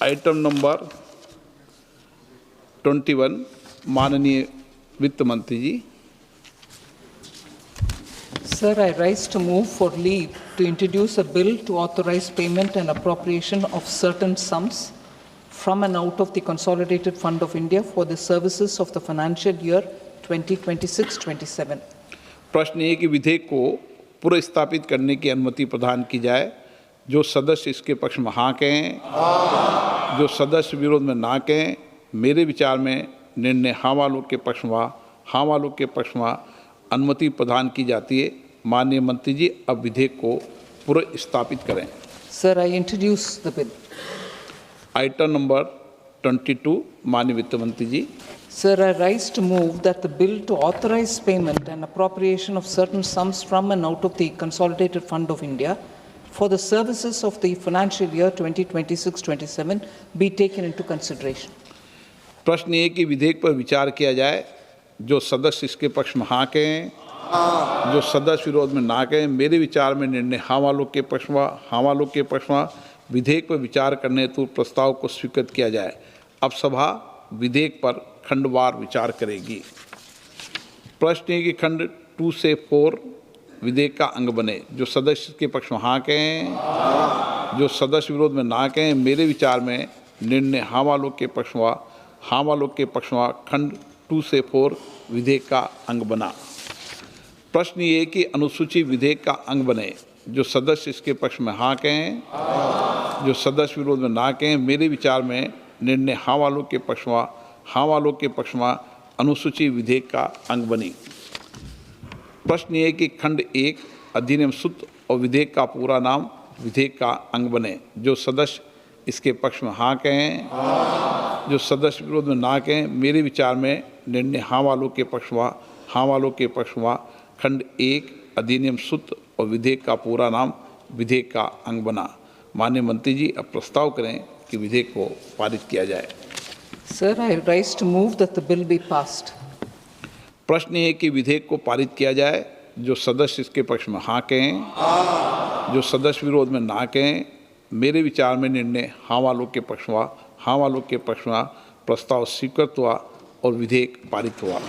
Item number 21, माननीय वित्त मंत्री जी। Sir, I rise to move for leave to introduce a bill to authorize payment and appropriation of certain sums from and out of the Consolidated Fund of India for the services of the financial year 2026-27. प्रश्न ये कि विधेयक को पुनर्स्थापित करने की अनुमति प्रदान की जाए। जो सदस्य इसके पक्ष में हाँ कहें, जो सदस्य विरोध में ना कहें। मेरे विचार में निर्णय हाँ वालों के पक्ष में, हाँ वालों के पक्ष में अनुमति प्रदान की जाती है। माननीय मंत्री जी, अब विधेयक को पुनर्स्थापित करें। Sir, I introduce the bill. Item number 22, माननीय वित्त मंत्री जी। Sir, I rise to move that the bill to authorize payment and appropriation of certain sums from and out of the Consolidated Fund of India for the services of the financial year 2026-27 be taken into consideration. प्रश्न ये कि विधेयक पर विचार किया जाए। जो सदस्य इसके पक्ष में हाँ कहें, जो सदस्य विरोध में ना कहें। मेरे विचार में निर्णय हाँ वालों के पक्ष में, हाँ वालों के पक्ष में विधेयक पर विचार करने हेतु प्रस्ताव को स्वीकृत किया जाए। अब सभा विधेयक पर खंडवार विचार करेगी। प्रश्न है कि खंड 2 से 4 विधेयक का अंग बने। जो सदस्य के पक्ष में हाँ कहें, जो सदस्य विरोध में ना कहें। मेरे विचार में निर्णय हाँ वालों के पक्ष में, हाँ वालों के पक्ष में खंड 2 से 4 विधेयक का अंग बना। प्रश्न ये कि अनुसूची विधेयक का अंग बने। जो सदस्य इसके पक्ष में हाँ कहें, जो सदस्य विरोध में ना कहें। मेरे विचार में निर्णय हाँ वालों के पक्ष में, हाँ वालों के पक्ष में अनुसूची विधेयक का अंग बनी। प्रश्न ये कि खंड 1 अधिनियम सूत्र और विधेयक का पूरा नाम विधेयक का अंग बने। जो सदस्य इसके पक्ष में हाँ कहें, जो सदस्य विरोध में ना कहें। मेरे विचार में निर्णय हाँ वालों के पक्ष में, हाँ वालों के पक्ष में खंड 1 अधिनियम सूत्र और विधेयक का पूरा नाम विधेयक का अंग बना। माननीय मंत्री जी, अब प्रस्ताव करें कि विधेयक को पारित किया जाए। Sir, I rise to move that the bill be passed. प्रश्न है कि विधेयक को पारित किया जाए। जो सदस्य इसके पक्ष में हाँ कहें, जो सदस्य विरोध में ना कहें। मेरे विचार में निर्णय हाँ वालों के पक्ष में, हाँ वालों के पक्ष में प्रस्ताव स्वीकृत हुआ और विधेयक पारित हुआ।